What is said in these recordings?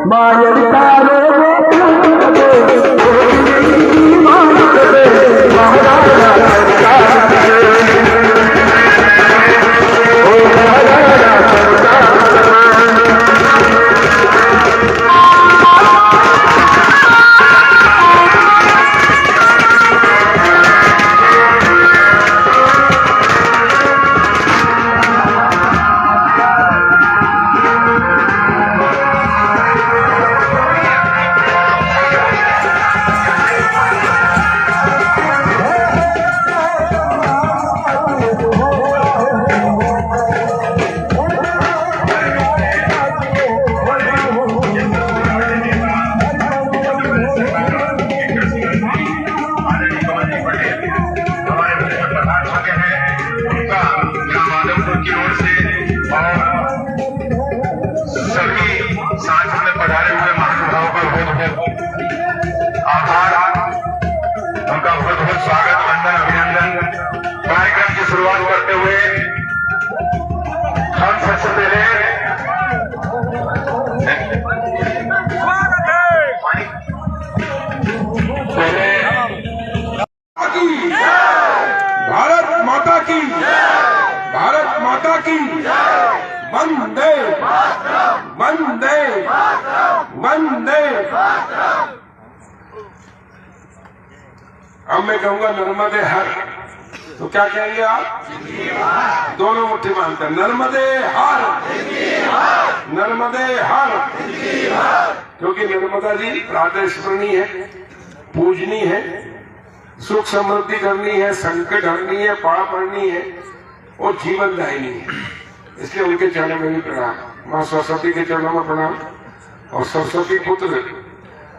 मायर तारे वंदे वंदे वंदे। अब मैं कहूंगा नर्मदे हर, तो क्या कहेंगे आप? दोनों मुट्ठी मानते हैं, नर्मदे हर, नर्मदे हर। क्योंकि नर्मदा जी प्रातस्मरणीय है, पूजनीय है, सुख समृद्धि करनी है, संकट हरनी है, पाप हरनी है और जीवन दायिनी है। इसलिए उनके चरणों में भी प्रणाम, माँ सरस्वती के चरणों में प्रणाम। और सरस्वती पुत्र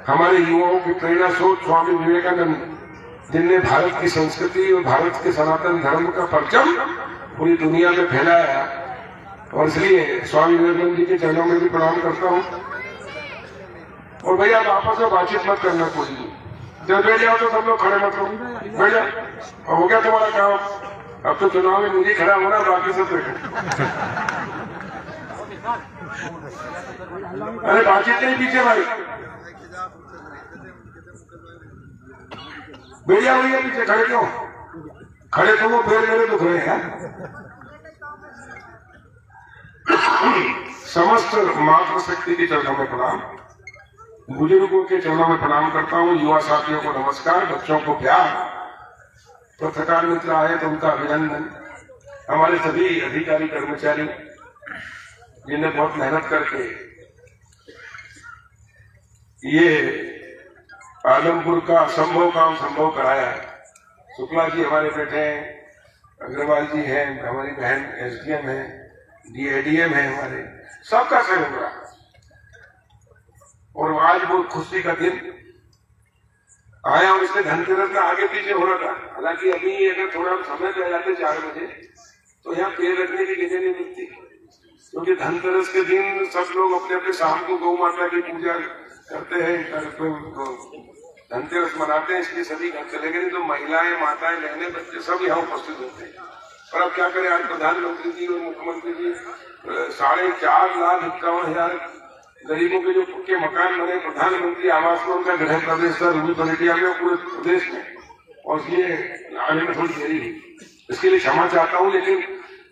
हमारे युवाओं की प्रेरणा स्रोत स्वामी विवेकानंद, जिनने भारत की संस्कृति और भारत के सनातन धर्म का परचम पूरी दुनिया में फैलाया, और इसलिए स्वामी विवेकानंद जी के चरणों में भी प्रणाम करता हूँ। और भैया आप आपस में बातचीत मत करना, कोई जब बैठ जाओ तो सब लोग खड़े मत रहो, बैठ जाओ। और हो गया तुम्हारा काम, अब तो चुनाव में मुझे खड़ा होना, बाकी सब बैठे। अरे बातचीत नहीं पीछे भाई, बढ़िया भैया पीछे खड़े क्यों? खड़े तो वो फिर मेरे दुख रहे हैं। समस्त मातृशक्ति के चरणों में प्रणाम, बुजुर्गों के चरणों में प्रणाम करता हूँ। युवा साथियों को नमस्कार, बच्चों को प्यार, पत्रकार मित्र आए तो उनका अभिनंदन। हमारे सभी अधिकारी कर्मचारी जिन्हें बहुत मेहनत करके ये आलमपुर का असंभव काम संभव कराया है। शुक्ला जी हमारे बेटे हैं, अग्रवाल जी हैं, हमारी बहन एसडीएम है, डीएडीएम है, हमारे सबका सहयोग रहा। और आज वो खुशी का दिन आया, और इसमें धनतेरस का आगे पीछे हो रहा था। हालांकि अभी अगर थोड़ा समय पे आ जाते 4 बजे तो यहाँ पैर रखने की जगह नहीं मिलती, क्योंकि धनतेरस के दिन सब लोग अपने अपने शाम को गौ माता की पूजा करते हैं, धनतेरस मनाते हैं, इसलिए सभी घर चले गए। तो महिलाएं, माताएं, बहनें, बच्चे सब यहाँ उपस्थित होते हैं। पर अब क्या करें, आज प्रधानमंत्री जी और मुख्यमंत्री जी 4,51,000 गरीबों के जो पक्के मकान बने प्रधानमंत्री आवास में, उनका गृह प्रवेश था रूबी पलटिया में पूरे प्रदेश में, और ये आने में थोड़ी देरी हुई, इसके लिए क्षमा चाहता हूँ। लेकिन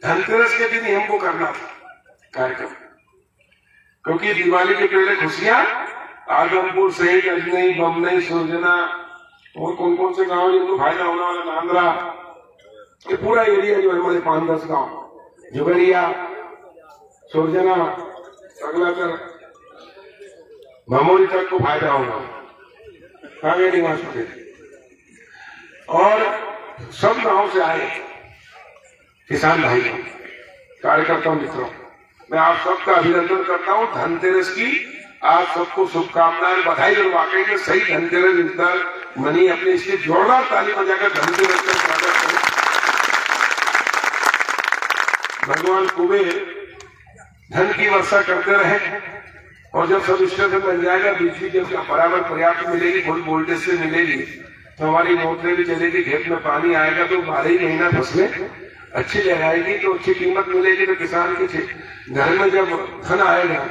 धनतेरस के दिन ही हमको करना था कार्यक्रम, क्योंकि दिवाली के पहले खुशियां आदमपुर सहित अजनई, बमनई, सुरजना और कौन कौन से गाँव जिनको फायदा होने वाला, नांद्रा, ये पूरा एरिया जो है हमारे 5-10 गाँव, जुगरिया, सुरजना, अगलाकर, भमोरी तक को फायदा होगा, कावेरी निवास और सब गांव से आए किसान भाई, कार्यकर्ताओं, मित्रों, मैं आप सबका अभिनंदन करता हूं। धनतेरस की आप सबको शुभकामनाएं, बधाई, और वाकई में सही धनतेरस इस बार मनी अपने, इसलिए जोरदार ताली बजाकर धनतेरस का स्वागत करें। भगवान कुबेर धन की वर्षा करते रहे, और जब सब स्टेशन बन जाएगा, बिजली जब बराबर पर्याप्त मिलेगी, फुल वोल्टेज से मिलेगी, तो हमारी मोटरें भी चलेगी, खेत में पानी आएगा, तो 12 महीना फसलें अच्छी लगाएगी, तो अच्छी कीमत मिलेगी। तो किसान के घर में जब धन आएगा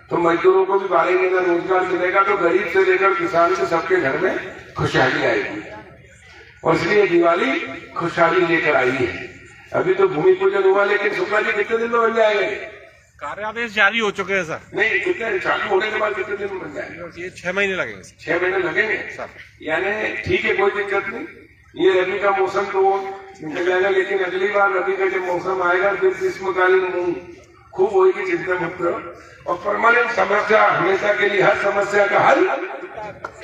तो मजदूरों को भी 12 महीना रोजगार मिलेगा, तो गरीब से लेकर किसान से सबके घर में खुशहाली आएगी। और इसलिए दिवाली खुशहाली लेकर आई है। अभी तो भूमि पूजन हुआ, लेकिन शुक्ला जी कितने दिन में बन जाएगा? कार्यादेश जारी हो चुके हैं सर। नहीं, कितने चालू होने के बाद कितने दिन में बन जाएगा? ये 6 महीने लगेंगे सर। 6 महीने लगेंगे सर। यानी ठीक है, कोई दिक्कत नहीं। ये रबी का मौसम तो निकल जाएगा, लेकिन अगली बार रबी का जब मौसम आएगा फिर ग्रीष्मकालीन मूंग खूब होगी, चिंता मत करो। और परमानेंट समस्या हमेशा के लिए, हर समस्या का हल,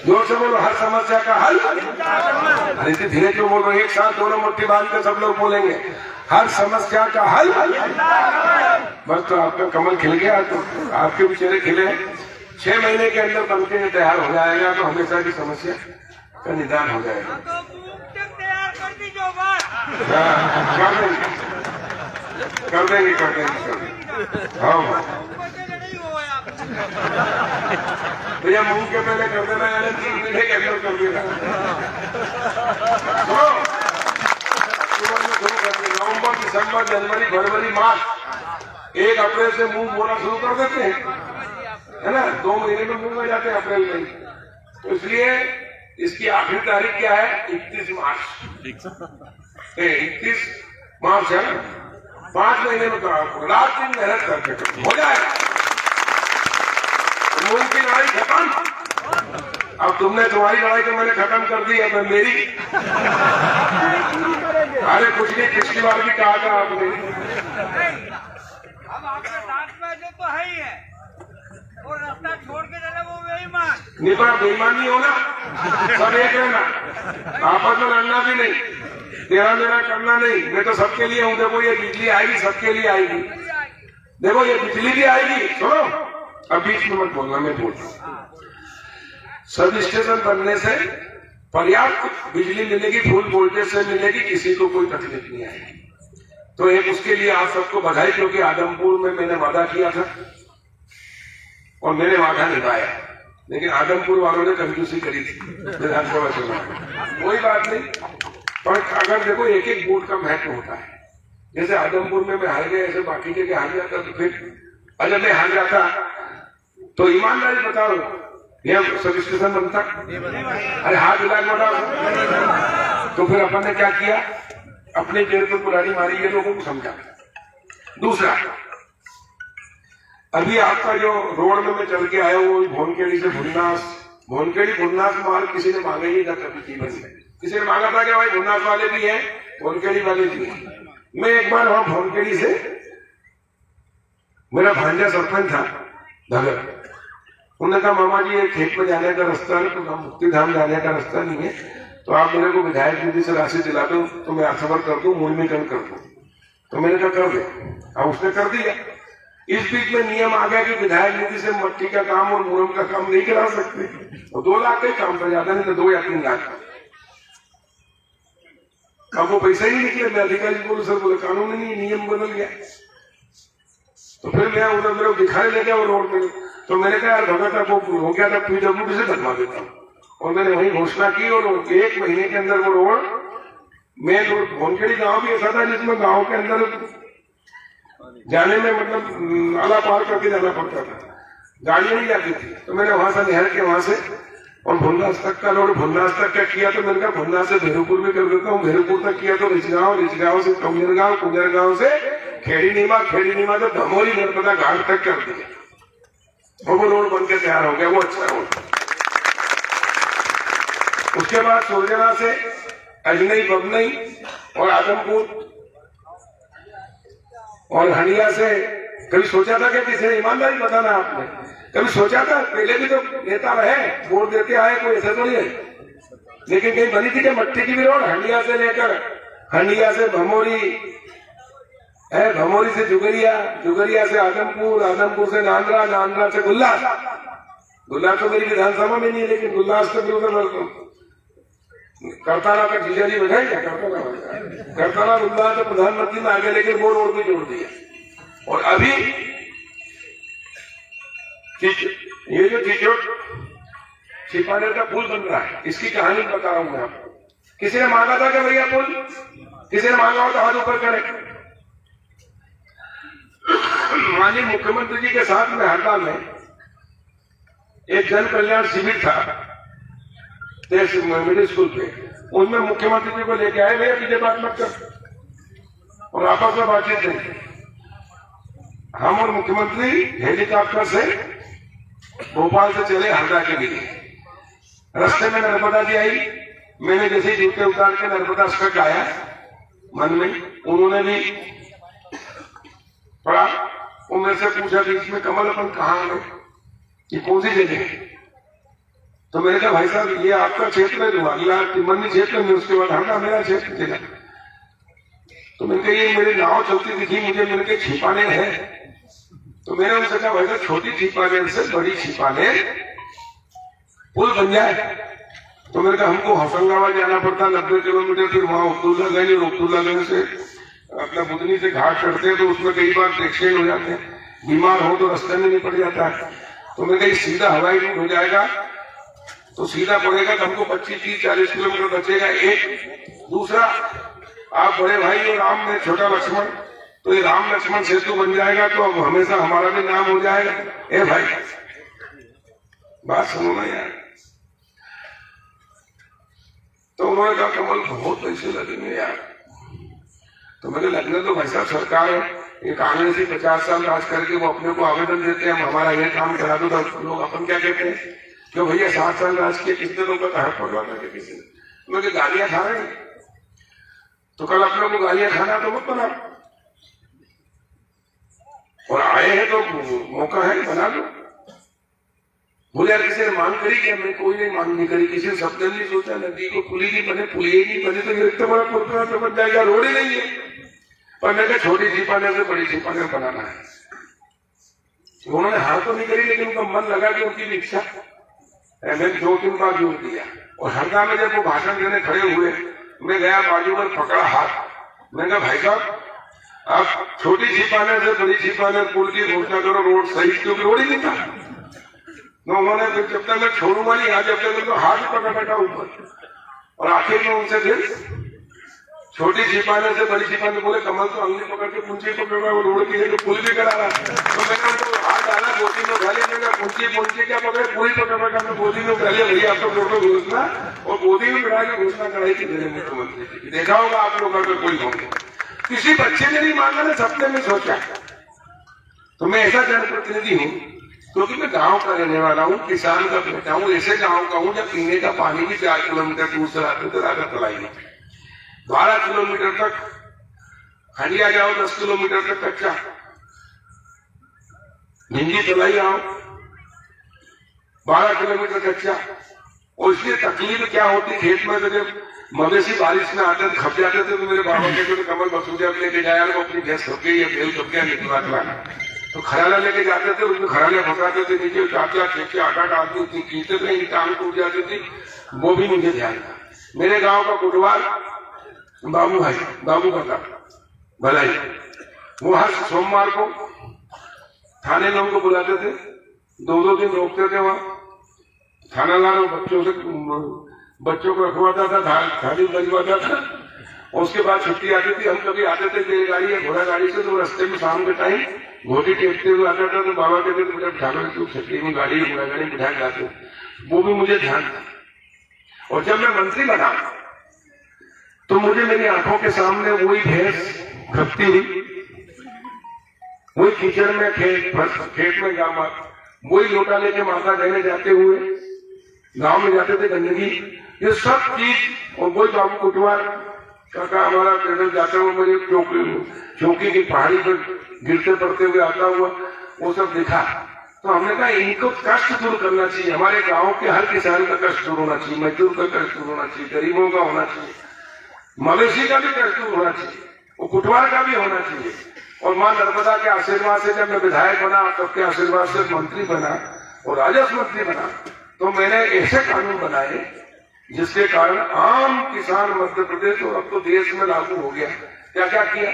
जोर से बोलो, हर समस्या का हल। अरे धीरे क्यों बोल रहे? एक साथ दोनों मुट्ठी बांध कर सब लोग बोलेंगे, हर समस्या का हल। बस तो आपका कमल खिल गया, तो आपके भी चेहरे खिले। 6 महीने के अंदर बनके तैयार हो जाएगा तो हमेशा की समस्या का निदान हो जाएगा। कर देंगे कर देंगे। हाँ भैया, मुंह के पहले कर देना, यानी 3 महीने के अंदर कर देना। नवंबर, दिसंबर, जनवरी, फरवरी, मार्च, 1 अप्रैल से मुंह बोना शुरू कर देते हैं, है ना? 2 महीने में मुंह में जाते हैं अप्रैल में। तो इसलिए इसकी आखिरी तारीख क्या है? 31 मार्च। 31 मार्च है ना? 5 महीने में रात दिन मेहनत करके हो जाएगा। मूंग की लड़ाई खत्म। अब तुमने तुम्हारी लड़ाई तो मैंने खत्म कर दी, अब मेरी। अरे कुछ नहीं, पिछली बार भी कहा था आपने। अब आपके साथ में जो तो है ही है, और रास्ता छोड़ के चले वो बेईमान। नहीं पर बेईमान नहीं होना, सब एक रहना, आपस में लड़ना भी नहीं, तेरा मेरा करना नहीं। मैं तो सबके लिए हूँ। देखो ये बिजली आएगी, सबके लिए आएगी। देखो ये बिजली भी आएगी। सुनो, अब बीच में मत बोलना, मैं बोलता हूँ। सब स्टेशन बनने से पर्याप्त बिजली मिलेगी, फुल वोल्टेज से मिलेगी, किसी को कोई तकलीफ नहीं आएगी। तो एक उसके लिए आप सबको बधाई, क्योंकि आदमपुर में मैंने वादा किया था और मैंने वादा निभाया, लेकिन आदमपुर वालों ने कंजूसी करी थी विधानसभा चुनाव। कोई बात नहीं, पर अगर देखो एक एक वोट का महत्व होता है। जैसे आदमपुर में मैं हार गया, ऐसे बाकी जगह हार जाता, तो फिर अगर मैं हार जाता तो ईमानदारी बताओ, यह सब स्टेशन बनता? अरे हाथ हिला बताओ। तो फिर अपन ने क्या किया? अपने जेल पर पुरानी मारी, ये लोगों को समझा। दूसरा, अभी आपका जो रोड में मैं चल के आया हूँ, भोनखेड़ी से भुन्नास, भोनखेड़ी भुन्नास मार्ग किसी ने मांगा ही था कभी जीवन में। किसी ने मांगा था कि भाई भुन्नास वाले भी हैं, भोनखेड़ी वाले भी हैं। मैं एक बार वहां भोनखेड़ी से, मेरा भांजा सरपंच था धगर, उन्होंने कहा मामा जी ये खेत में जाने का रास्ता है, तो मुक्ति धाम जाने का रास्ता नहीं है, तो आप मेरे को विधायक दीदी से राशि दिला दो तो मैं आसवर कर दूं, मूलमीकरण कर दूं। तो मैंने कहा कर दे। अब उसने कर दिया। इस बीच में नियम आ गया कि विधायक निधि से मट्टी का काम और मुरम का काम नहीं करा सकते, तो 2 लाख का काम था, ज्यादा नहीं तो 2 या 3 लाख। अब वो पैसा ही निकले। मैं अधिकारी बोले सर, बोले कानून नहीं, नियम बदल गया। तो फिर मैं उधर मेरे को दिखाने लगे वो रोड पे। तो मैंने कहा यार भगत आपको हो गया था, PWD से बनवा देता हूँ। और मैंने वही घोषणा की और 1 महीने के अंदर वो रोड, मेन रोड, भोनखेड़ी गांव भी ऐसा था जिसमें गांव के अंदर जाने में मतलब अला पार करके जाना पड़ता था, गाड़ियां नहीं जाती थी। तो मैंने वहां से निहर के वहां से और भुन्नास तक का रोड, भुन्नास तक क्या किया, तो मैंने कहा भुन्नास से भेरूपुर भी कर देता हूँ। भेरूपुर तक किया तो रिचगांव, रिचगांव से कुंजरगांव, कुंजरगांव से खेड़ी नीमा, खेड़ी नीमा से धमोरी नर्मदा घाट तक कर दिया। वो रोड बनकर तैयार हो गया, वो अच्छा रोड। उसके बाद सोजना से अजनई, बबनई और आदमपुर और हंडिया से, कभी सोचा था कि किसी ने, ईमानदारी बताना आपने, कभी सोचा था? पहले भी तो नेता रहे, वोट देते आए, कोई ऐसा तो नहीं है। लेकिन कहीं बनी थी कि मट्टी की भी रोड हंडिया से लेकर, हंडिया से भमोरी है, भमोरी से जुगरिया, जुगरिया से आदमपुर, आदमपुर से नांद्रा, नांद्रा से गुल्लास। गुल्लास तो मेरी विधानसभा में नहीं है, लेकिन गुल्लास से भी उधर करताना का जीजा जी बजाई क्या, करताना गुल्लास तो प्रधानमंत्री में आ गया, लेकिन वो रोड भी जोड़ दिया। और अभी ये जो चिचोट छिपाने का पुल बन रहा है, इसकी कहानी बता रहा हूं मैं आपको। किसी ने मांगा था कि भैया पुल, किसी ने मांगा हो तो हाथ ऊपर करें। माननीय मुख्यमंत्री जी के साथ में हरदा में एक जन कल्याण शिविर था मिडिल स्कूल पे। उसमें मुख्यमंत्री जी को लेके आए, भैया तुझे बात मत कर, और आपस में बातचीत नहीं। हम और मुख्यमंत्री हेलीकॉप्टर से भोपाल से चले हरदा के लिए। रास्ते में नर्मदा जी आई, मैंने जैसे जूते उतार के नर्मदा स्कट आया मन में, उन्होंने भी पढ़ा। वो मेरे से पूछा बीच में, कमल अपन कहाँ गए, ये कौन सी जगह है? तो मैंने कहा भाई साहब ये आपका क्षेत्र है, अगला तिमन्नी क्षेत्र में, उसके बाद हरदा मेरा क्षेत्र जिला। तो मैंने कहा ये मेरी नाव चलती दिखी मुझे, मैंने कहा छिपाने है। तो मैंने उनसे कहा भाई साहब छोटी छिपाने से बड़ी छिपाने पुल बन जाए। तो मैंने कहा हमको होशंगाबाद जाना पड़ता 90 किलोमीटर, फिर वहां अब्दुल्लागंज, और अब्दुल्लागंज से अपना बुधनी से घाट चढ़ते हैं, तो उसमें कई बार एक्सीडेंट हो जाते हैं, बीमार हो तो रास्ते में निपट जाता है। तो मैंने कहा सीधा हवाई रूट हो जाएगा तो सीधा पड़ेगा तो हमको 25, 30, 40 किलोमीटर बचेगा। एक दूसरा, आप बड़े भाई और राम में छोटा लक्ष्मण, तो ये राम लक्ष्मण सेतु बन जाएगा तो अब हमेशा हमारा भी नाम हो जाएगा। ए भाई बात सुनो ना यार। तो उन्होंने कहा कमल बहुत पैसे लगेंगे यार। तो मैंने लगने तो भाई साहब सरकार है, ये कांग्रेसी 50 साल राज करके वो अपने को आवेदन देते हैं हमारा ये काम करा दो, तो लोग अपन क्या कहते हैं कि भैया 60 साल राज किए, कितने लोगों का हक पड़वा था किसी ने, मुझे गालियां खा रहे हैं। तो कल अपने को गालियां खाना तो मत बना, और आए हैं तो मौका है बना लो। बोले यार किसी ने मांग करी क्या? मैं कोई नहीं मांग नहीं करी, किसी ने शब्द नहीं सोचा, नदी को पुली नहीं बने, पुलिये नहीं बने, तो ये इतना बड़ा पुल तो बन जाएगा, रोड ही नहीं है। और मैं छोटी छिपाने से बड़ी छिपाने बनाना है। उन्होंने हार तो नहीं करी, लेकिन उनका मन लगा कि उनकी भी इच्छा, मैंने 2-3 बार जोर दिया। और हरदा में जब वो भाषण देने खड़े हुए, मैं गया बाजू में पकड़ा हाथ, मैंने कहा भाई साहब आप छोटी छिपाने से बड़ी छिपाने पुल की घोषणा करो, रोड सही, क्योंकि रोड ही नहीं था। तो उन्होंने फिर जब तक मैं छोड़ूंगा नहीं, आज जब तक तो हाथ पकड़ बैठा ऊपर, और आखिर में उनसे फिर छोटी छिपाने से बड़ी छिपाने बोले कमल तो अंगली पकड़ के पूंछी पकड़ रहा है, वो रोड की जगह पुल भी करा रहा है। तो मैंने उनको हाथ डाला, गोदी में उठा लिया, मैंने पूंछी क्या पकड़े, पूरी पकड़ बैठा, मैं गोदी में उठा लिया, भैया आपको फोटो घोषणा, और गोदी में उठा के घोषणा कराई थी मेरे मुख्यमंत्री जी। देखा होगा आप लोग अगर कोई होंगे, किसी बच्चे ने नहीं मांगा ना, सबने में सोचा। तो मैं ऐसा जनप्रतिनिधि हूँ क्योंकि मैं गांव का रहने वाला हूँ, किसान का बेटा हूँ, ऐसे गांव का हूँ जब पीने का पानी भी 4 किलोमीटर दूर से आते थे, राजा तलाई में 12 किलोमीटर तक हंडिया जाओ, 10 किलोमीटर तक कच्चा, भिंडी तलाई आओ 12 किलोमीटर कच्चा। और इसलिए तकलीफ क्या होती खेत में, जब मवेशी बारिश में आते थे, खप जाते थे, तो मेरे बाबा कहते थे कमल मसूरिया लेके जाया, वो अपनी भैंस खप गई या तेल खप गया, निकला लाना। तो खराला लेके जाते थे, उसमें खराले फंसाते थे, नीचे 4-4 6 8 डालती थी, कीचते थे, टांग टूट जाती थी, वो भी मुझे ध्यान था। मेरे गांव का कुटवाल बाबू भाई, बाबू का भलाई, वो हर सोमवार को थाने में उनको बुलाते थे, 2-2 दिन रोकते थे वहां, थानादार बच्चों को रखवाता था, थाली बजवाता था, और उसके बाद छुट्टी आती थी। हम कभी आते थे बैलगाड़ी या घोड़ा गाड़ी से, तो रास्ते में शाम के टाइम घोटी टेकते हुए आता था, तो बाबा कहते थे बेटा ठाकुर तू छुट्टी में गाड़ी घोड़ा गाड़ी बिठा जाते, वो भी मुझे ध्यान था। और जब मैं मंत्री बना तो मुझे मेरी आंखों के सामने वही भैंस खपती हुई, वही कीचड़ में खेत में जामा, वही लोटा लेके माता देने जाते हुए गांव में जाते थे, गंदगी, ये सब चीज। और वही बाबू कुटवाल काका हमारा पैदल जाता हुआ मुझे चौकी की पहाड़ी पर गिरते पड़ते हुए आता हुआ, वो सब देखा। तो हमने कहा इनको कष्ट दूर करना चाहिए, हमारे गांव के हर किसान का कष्ट दूर होना चाहिए, मजदूर का कष्ट दूर होना चाहिए, गरीबों का होना चाहिए, मवेशी का भी कष्ट दूर होना चाहिए, वो कुटवाल का भी होना चाहिए। और मां नर्मदा के आशीर्वाद से जब मैं विधायक बना, सबके आशीर्वाद से मंत्री बना और राजस्व मंत्री बना, तो मैंने ऐसे कानून बनाए जिसके कारण आम किसान मध्य प्रदेश और अब तो देश में लागू हो गया। क्या क्या किया?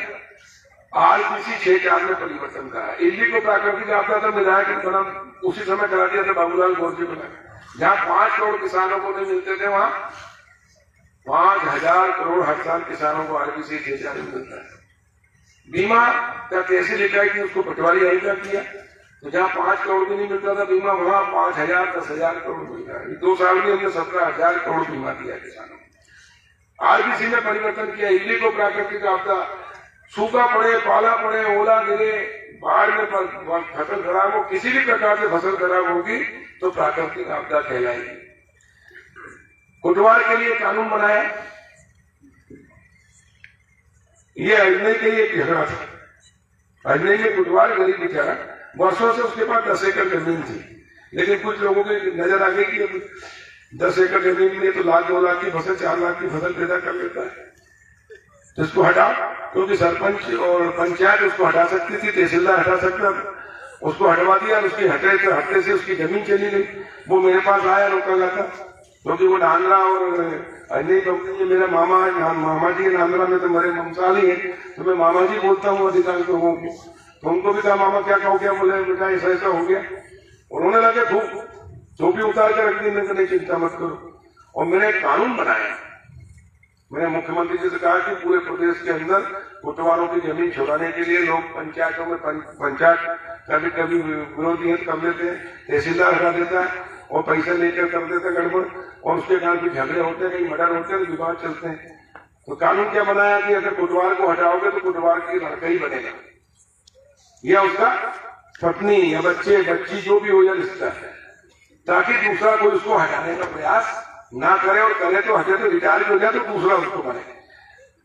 आरबीसी 6-4 में परिवर्तन करा, इल्ली को प्राकृतिक आपदा था, विधायक बना उसी समय करा दिया था, बाबूलाल गौर जी बना। जहां 5 करोड़ किसानों को नहीं मिलते थे, वहां 5000 करोड़ हर साल किसानों को आरबीसी 6-4 में मिलता है। बीमा क्या कैसे लेकर कि उसको पटवारी हल्का किया, तो जहाँ 5 करोड़ भी नहीं मिलता था बीमा, वहां 5000 10,000 करोड़ मिल रहा है। 2 साल में हमने 17,000 करोड़ बीमा दिया किसानों को। आरबीसी में परिवर्तन किया, इडली को प्राकृतिक आपदा, सूखा पड़े, पाला पड़े, ओला गिरे, बाढ़ में फसल खराब हो, किसी भी प्रकार से फसल खराब होगी तो प्राकृतिक आपदा कहलाएगी। कोटवार के लिए कानून बनाया, ये अजनई के लिए झगड़ा था। अजनई में कोटवार गरीब बेचारा, वर्षों से उसके पास 10 एकड़ जमीन थी, लेकिन कुछ लोगों की नजर आ गई कि 10 एकड़ जमीन में तो 1-2 लाख की फसल, 4 लाख की फसल पैदा कर लेता है, तो इसको हटाओ, क्योंकि सरपंच और पंचायत उसको हटा सकती थी, तहसीलदार हटा सकता था, उसको हटवा दिया। उसकी हटने से उसकी जमीन चली गई। वो मेरे पास आया, रोका गया था, क्योंकि वो नांद्रा और अजनई कंपनी, मेरा मामा जी नांद्रा में तो मेरे ममसाली है, तो मैं मामा जी बोलता हूँ अधिकांश लोगों को। तो उनको भी कहा मामा क्या कहो, क्या बोले, बेटा ऐसा ऐसा हो गया। उन्होंने लगे धूप भी उतार के रख दी, मैंने नहीं चिंता मत करो। और मैंने एक कानून बनाया, मैंने मुख्यमंत्री जी से कहा कि पूरे प्रदेश के अंदर कोटवारों की जमीन छुड़ाने के लिए लोग पंचायतों में पंचायत कभी विरोधी कर लेते हैं, तहसीलदार हटा देता है और पैसा लेकर कर देता गड़बड़, और उसके कारण भी झगड़े होते हैं, कहीं मर्डर होते हैं, विवाद चलते हैं। तो कानून क्या बनाया कि अगर कोटवार को हटाओगे तो कोटवार की लड़का ही बनेगा, या उसका पत्नी या बच्चे बच्ची जो भी हो या रिश्ता, ताकि दूसरा कोई उसको हटाने का प्रयास ना करे, और करे तो हटे तो रिटायर हो जाए तो दूसरा उसको बने,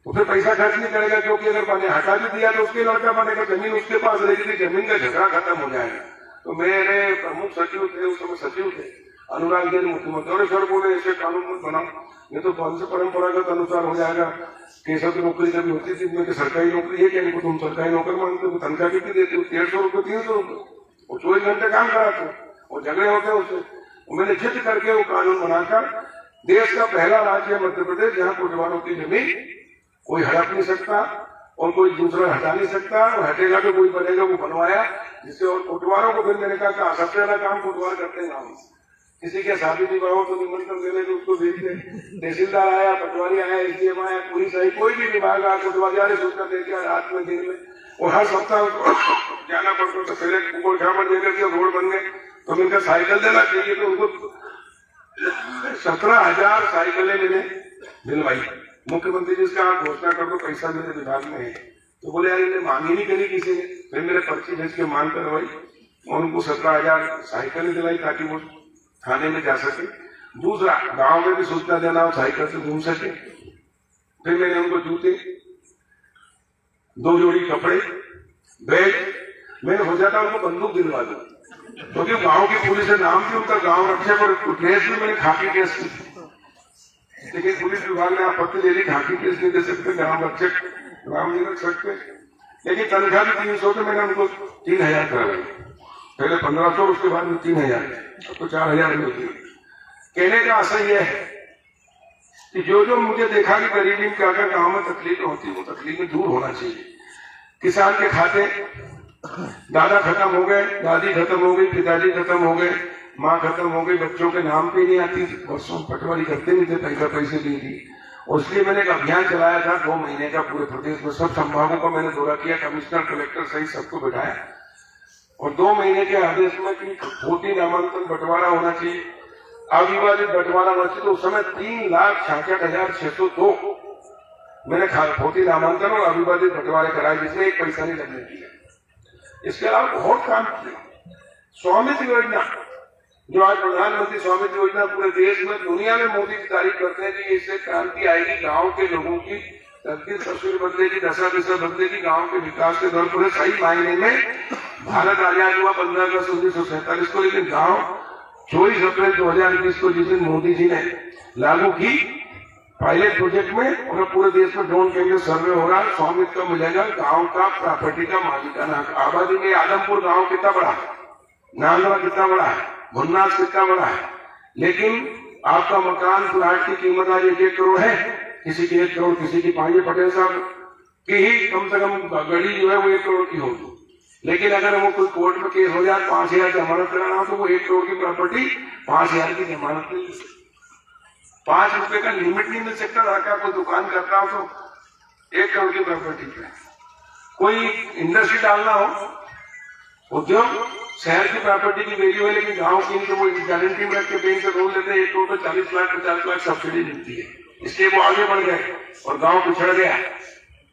तो फिर पैसा खर्च नहीं करेगा, क्योंकि अगर मैंने हटा भी दिया तो उसके लड़का बनेगा, जमीन उसके पास रहेगी, जमीन का झगड़ा खत्म हो जाएगा। तो मेरे प्रमुख सचिव थे, उस समय सचिव थे अनुराग जैन मुख्यमंत्री, और सर बोले ऐसे कानून मत बनाओ, ये तो परंपरागत अनुसार हो जाएगा। केशव की नौकरी कभी होती थी, मैं सरकारी नौकरी है क्या, इनको तुम सरकारी नौकर मानते हो, तनख्वाह कितनी देते हो, 150 रुपये 300 रुपये, और 24 घंटे काम कराते हो, और झगड़े होते हैं उससे। मैंने जिद करके वो कानून बनाकर, देश का पहला राज्य मध्य प्रदेश जहाँ कोटवारों की जमीन कोई हड़प नहीं सकता और कोई दूसरा हटा नहीं सकता, और हटेगा तो कोई बनेगा, वो बनवाया जिससे। और कोटवारों को फिर मैंने कहा सबसे ज्यादा काम कोटवार करते हैं गाँव, किसी के शादी विवाह हो तो निमंत्रण देने तो उसको भेजते, तहसीलदार आया, पटवारी आया, एसडीएम आया, पुलिस आई, कोई भी विभाग आया, कोटवारी आ रहे सूचना देकर रात में दिन में, और हर सप्ताह उसको जाना पड़ता। तो पहले कुकुर खामर देकर के रोड बन गए, तो मैंने साइकिल देना चाहिए, तो उनको 17,000 साइकिलें मैंने दिलवाई। मुख्यमंत्री जी का घोषणा कर दो, पैसा मेरे विभाग में है। तो बोले यार इन्हें मांग ही नहीं करी किसी ने, फिर मेरे पर्ची भेज के मांग करवाई, और उनको 17,000 साइकिलें दिलाई ताकि वो थाने में जा सके। दूसरा, गांव में भी सूचना देना हो, साइकिल से घूम सके। फिर मैंने उनको जूते, 2 जोड़ी कपड़े, बैग, मैंने हो जाता उनको बंदूक दिलवा दूं, क्योंकि गांव की पुलिस है, नाम भी उनका गांव रक्षक, और ड्रेस भी मैंने खाकी ड्रेस की, लेकिन पुलिस विभाग ने आपत्ति दे दी, खाकी ड्रेस नहीं दे सकते, गांव रक्षक नाम नहीं रख सकते। लेकिन तनख्वाह भी 300, तो मैंने उनको 3,000 करवाई, पहले 1,500, उसके बाद में 3,000, तो 4,000 मिलती। कहने का आशय यह है कि जो मुझे देखा कि गरीबी में क्या क्या गाँव में तकलीफें होती है, वो तकलीफें दूर होना चाहिए। किसान के खाते दादा खत्म हो गए, दादी खत्म हो गई, पिताजी खत्म हो गए, माँ खत्म हो गई, बच्चों के नाम पे नहीं आती, वर्षों पटवारी करते नहीं थे, पैसे दी थी। और इसलिए मैंने एक अभियान चलाया था 2 महीने का, पूरे प्रदेश में सब संभागों का मैंने दौरा किया, कमिश्नर कलेक्टर सहित सबको बिठाया, और 2 महीने के आदेश में कि भोटी नामांकन बंटवारा होना चाहिए, अविवादित बंटवारा होना चाहिए। तो उस समय 3,66,602 मैंने भोटी नामांकन और अविवादित बंटवारे कराए, जिसमें एक पैसा नहीं लगने दिया। इसके अलावा बहुत काम किया। स्वामित्व योजना, जो आज प्रधानमंत्री स्वामित्व योजना पूरे देश में, दुनिया में मोदी की तारीफ करते हैं कि इससे क्रांति आएगी, गांव के लोगों की तकदीर तस्वीर बदलेगी, दशा दिशा बदलेगी, गांव के विकास के दौर पर सही मायने में भारत आजाद हुआ 15 अगस्त 1947 को, लेकिन गांव 24 अप्रैल 2021 को जिस दिन मोदी जी ने लागू की पायलट प्रोजेक्ट में, और पूरे देश में ड्रोन कैमरे सर्वे हो रहा है, स्वामित्व का मिलेगा, गांव का प्रॉपर्टी का मालिकाना हक। आबादी में आदमपुर गांव कितना बड़ा है, नांदरा कितना बड़ा है, भुन्नास कितना बड़ा है, लेकिन आपका मकान प्लाट की कीमत आज 1 करोड़ है, किसी की 1 करोड़, किसी की पांडे पटेल साहब की ही कम से कम गड़ी जो है वो 1 करोड़ की होगी। लेकिन अगर वो कोई कोर्ट में केस हो जाए, 5,000 जमानत कराना हो, तो वो 1 करोड़ की प्रॉपर्टी 5,000 की जमानत नहीं मिल सकती, 5 रुपए का लिमिट नहीं मिल सकता। लड़का कोई दुकान करता हो तो 1 करोड़ की प्रॉपर्टी पे, कोई इंडस्ट्री डालना हो, उद्योग, शहर की प्रॉपर्टी की वैल्यू है, लेकिन गांव की तो वो गारंटी में रख के बैंक से लोन लेते हैं, 1 करोड़ 40 लाख 50 लाख सब्सिडी मिलती है। इसलिए वो आगे बढ़ गए और गांव पिछड़ गया।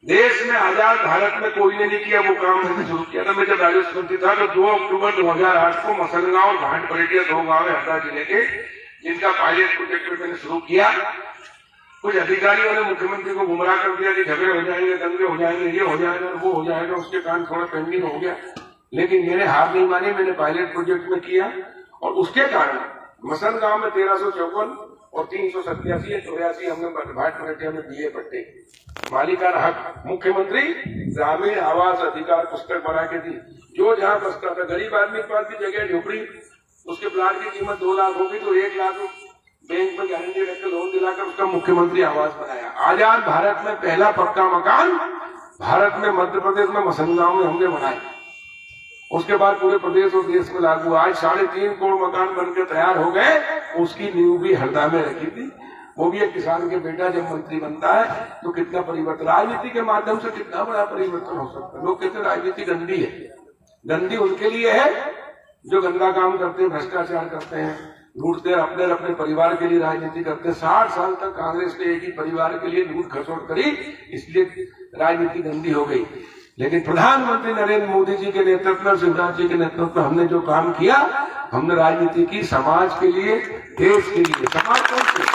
देश में आजाद भारत में कोई ने नहीं किया वो काम मैंने शुरू किया था। मैं जब राजस्व मंत्री था तो 2 अक्टूबर 2008 को मसलगांव और घाट परेटिया 2 गांव है हरदा जिले के, जिनका पायलट प्रोजेक्ट मैंने शुरू किया। कुछ अधिकारियों ने मुख्यमंत्री को गुमराह कर दिया कि झगड़े हो जाएंगे, दंगे हो जाएंगे, ये हो जाएगा, वो हो जाएगा, उसके कारण थोड़ा पेंडिंग हो गया। लेकिन मैंने हार नहीं मानी, मैंने पायलट प्रोजेक्ट में किया और उसके कारण मसलगांव में 1354 और 387 84 हमने घाट परेटिया में दिए पट्टे। मालिकाना हक मुख्यमंत्री ग्रामीण आवास अधिकार पुस्तक बना के दी। जो जहां बसता था गरीब आदमी के पास भी जगह झोपड़ी, उसके प्लाट की कीमत 2 लाख होगी तो 1 लाख बैंक में गारंटी रखकर लोन दिलाकर उसका मुख्यमंत्री आवास बनाया। आजाद भारत में पहला पक्का मकान भारत में मध्य प्रदेश में मसलगांव में हमने बनाया। उसके बाद पूरे प्रदेश और देश में लागू। आज 3.5 करोड़ मकान बनकर तैयार हो गए। उसकी नींव भी हरदा में रखी थी। वो भी एक किसान के बेटा जब मंत्री बनता है तो कितना परिवर्तन, राजनीति के माध्यम से कितना बड़ा परिवर्तन हो सकता है। लोग कहते हैं राजनीति गंदी है। गंदी उनके लिए है जो गंदा काम करते हैं, भ्रष्टाचार करते हैं, लूटते हैं, अपने परिवार के लिए राजनीति करते हैं। 60 साल तक कांग्रेस ने एक ही परिवार के लिए लूट खसोट करी, इसलिए राजनीति गंदी हो गई। लेकिन प्रधानमंत्री नरेंद्र मोदी जी के नेतृत्व में, शिवराज जी के नेतृत्व में हमने जो काम किया, हमने राजनीति की समाज के लिए, देश के लिए। समाज कौन से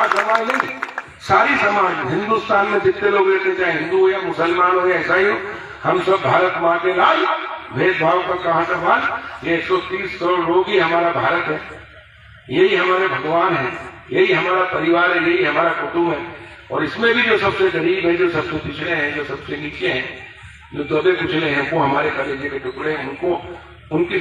समाज नहीं, सारी समाज हिंदुस्तान में जितने लोग रहते, चाहे हिंदू हो या मुसलमान हो या ईसाई हो, हम सब भारत माँ के लाल। भेदभाव का कहाँ सवाल। ये 130 करोड़ लोग ही हमारा भारत है, यही हमारे भगवान है, यही हमारा परिवार है, यही हमारा कुटुंब है। और इसमें भी जो सबसे गरीब है, जो सबसे पिछड़े हैं, जो सबसे नीचे हैं, जो दबे कुचले हैं, वो हमारे कलेजे के टुकड़े हैं। उनको उनकी